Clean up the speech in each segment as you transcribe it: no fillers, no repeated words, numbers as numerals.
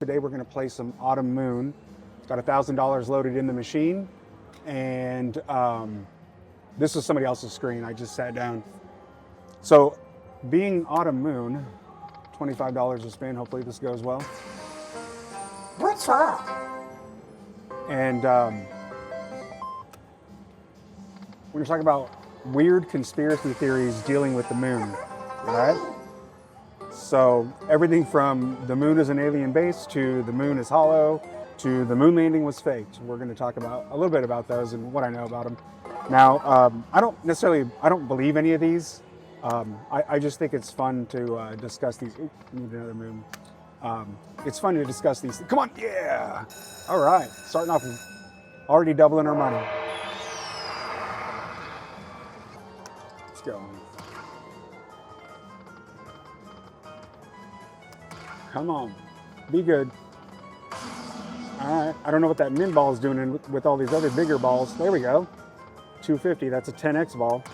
today we're going to play some Autumn Moon. It's got $1,000 loaded in the machine, and this is somebody else's screen. I just sat down. So, being Autumn Moon, $25 a spin. Hopefully this goes well. What's up? And we're going to talk about weird conspiracy theories dealing with the moon. All right? So everything from the moon is an alien base to the moon is hollow to the moon landing was faked. We're going to talk about a little bit about those and what I know about them. Now, I don't believe any of these. I just think it's fun to discuss these. Ooh, need another moon. It's fun to discuss these. Come on, yeah. All right, starting off with already doubling our money. Let's go. Come on, be good. All right, I don't know what that min ball is doing with all these other bigger balls. There we go, 250, that's a 10X ball.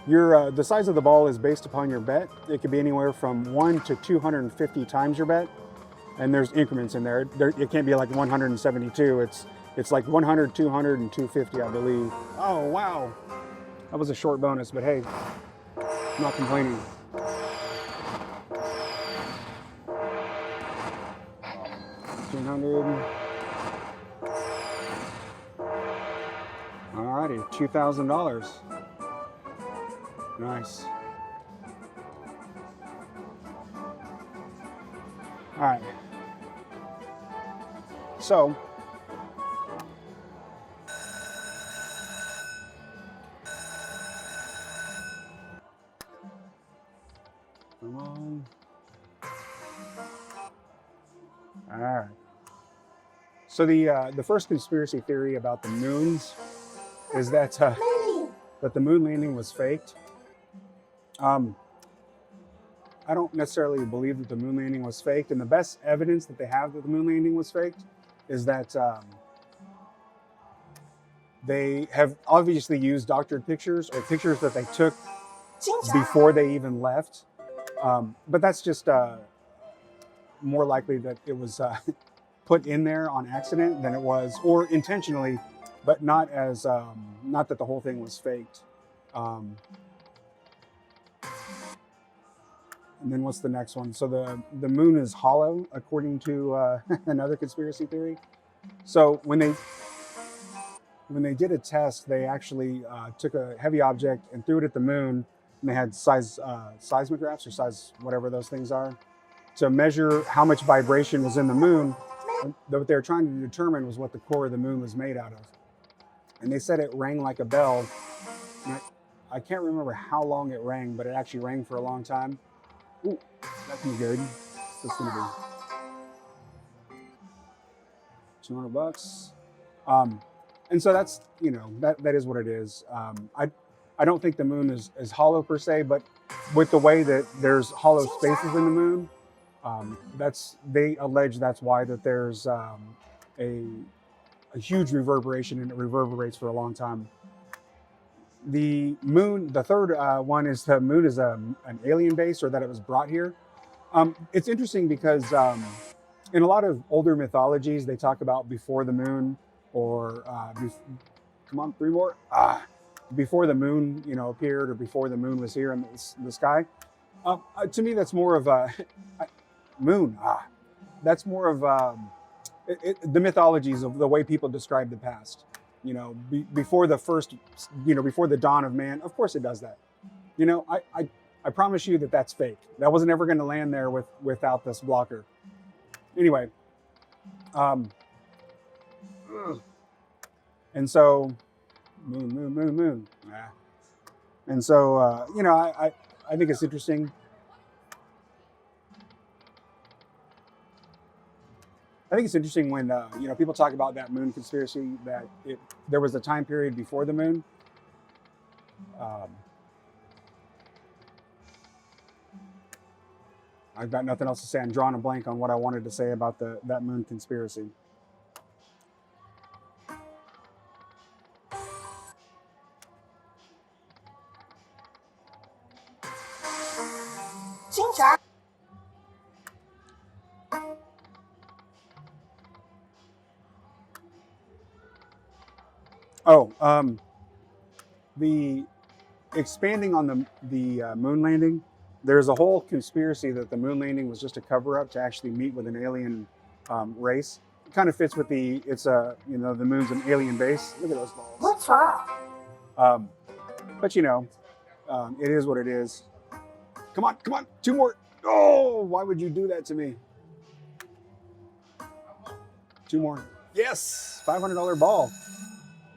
The size of the ball is based upon your bet. It could be anywhere from 1 to 250 times your bet. And there's increments in there. It can't be like 172. It's like 100, 200, and 250, I believe. Oh, wow. That was a short bonus, but hey, I'm not complaining. $1,500. Alrighty, $2,000. Nice. All right. So, come on. All right. So the first conspiracy theory about the moons is that the moon landing was faked. I don't necessarily believe that the moon landing was faked, and the best evidence that they have that the moon landing was faked is that they have obviously used doctored pictures or pictures that they took before they even left. But that's just more likely that it was put in there on accident than it was, or intentionally, but not as not that the whole thing was faked. And then what's the next one? So the moon is hollow, according to another conspiracy theory. So when they did a test, they actually took a heavy object and threw it at the moon, and they had seismographs or size whatever those things are to measure how much vibration was in the moon. And what they were trying to determine was what the core of the moon was made out of. And they said it rang like a bell. And I can't remember how long it rang, but it actually rang for a long time. Ooh, that can be good. What's this gonna be? $200. And so that's, that is what it is. I don't think the moon is hollow per se, but with the way that there's hollow spaces in the moon, they allege that's why that there's a huge reverberation, and it reverberates for a long time. The moon, the third one is the moon is an alien base, or that it was brought here. It's interesting because in a lot of older mythologies, they talk about before the moon, or come on, three more. Before the moon, appeared, or before the moon was here in the sky. To me, that's more of a moon. That's more of the mythologies of the way people describe the past. Before the first, before the dawn of man. Of course, it does that. I promise you that that's fake. That wasn't ever going to land there without this blocker. Anyway, and so moon. And so I think it's interesting. I think it's interesting when people talk about that moon conspiracy, that there was a time period before the moon. I've got nothing else to say. I'm drawing a blank on what I wanted to say about that moon conspiracy. Oh, the expanding on the moon landing. There's a whole conspiracy that the moon landing was just a cover up to actually meet with an alien race. It kind of fits with the the moon's an alien base. Look at those balls. What's wrong? Um, but it is what it is. Come on, 2 more. Oh, why would you do that to me? 2 more. Yes, $500 ball.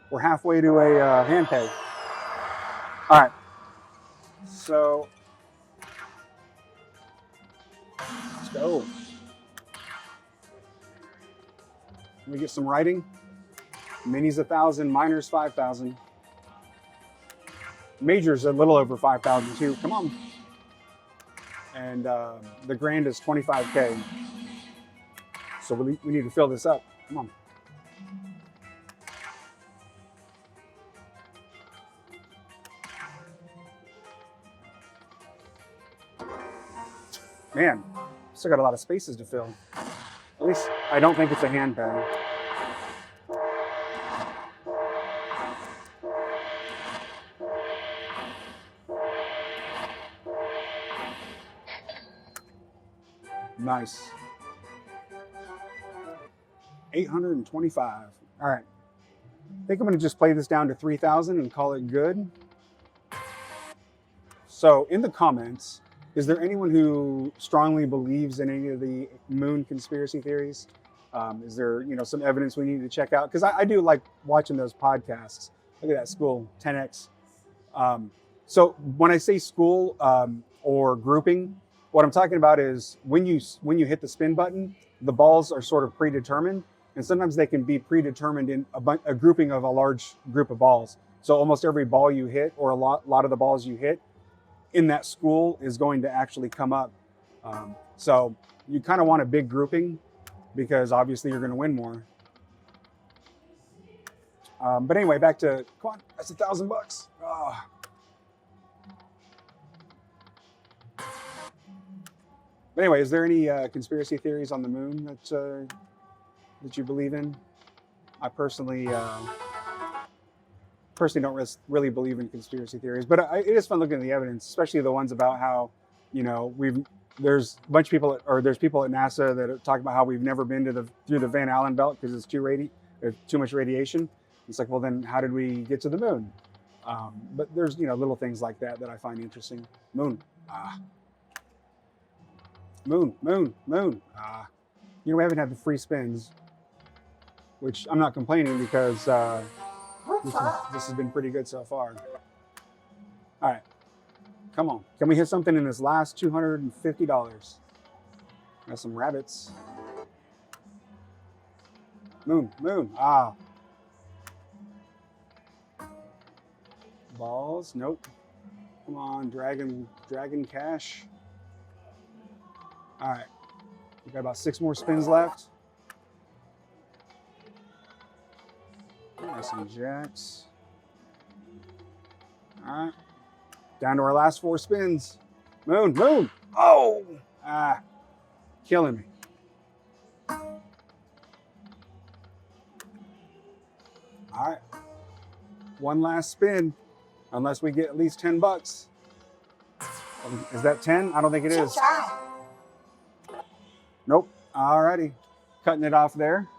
We're halfway to a hand pay. All right. So let's go. Can we get some writing? Minis 1,000, minors 5,000. Majors a little over 5,000 too. Come on. And the grand is 25K. So we need to fill this up. Come on. Man, still got a lot of spaces to fill. At least I don't think it's a hand pay. Nice. 825. All right. I think I'm going to just play this down to 3,000 and call it good. So in the comments, is there anyone who strongly believes in any of the moon conspiracy theories? Is there, some evidence we need to check out? Because I do like watching those podcasts. Look at that school, 10X. So when I say school or grouping, what I'm talking about is when you hit the spin button, the balls are sort of predetermined, and sometimes they can be predetermined in a grouping of a large group of balls. So almost every ball you hit, or a lot of the balls you hit in that school, is going to actually come up. So you kind of want a big grouping because obviously you're going to win more. But anyway, back to, come on, that's $1,000. Oh. But anyway, is there any conspiracy theories on the moon that you believe in? I personally don't really believe in conspiracy theories, but it is fun looking at the evidence, especially the ones about how, there's a bunch of people, or there's people at NASA that talk about how we've never been through the Van Allen belt because it's too much radiation. It's like, well, then how did we get to the moon? But there's little things like that I find interesting. Moon. Moon. We haven't had the free spins, which I'm not complaining because this has been pretty good so far. All right, come on. Can we hit something in this last $250? Got some rabbits. Moon. Balls, nope. Come on, dragon cash. All right, we got about 6 more spins left. Got some jacks. All right, down to our last 4 spins. Moon. Oh, killing me. All right, one last spin, unless we get at least $10. Is that 10? I don't think it is. Nope. Alrighty. Cutting it off there.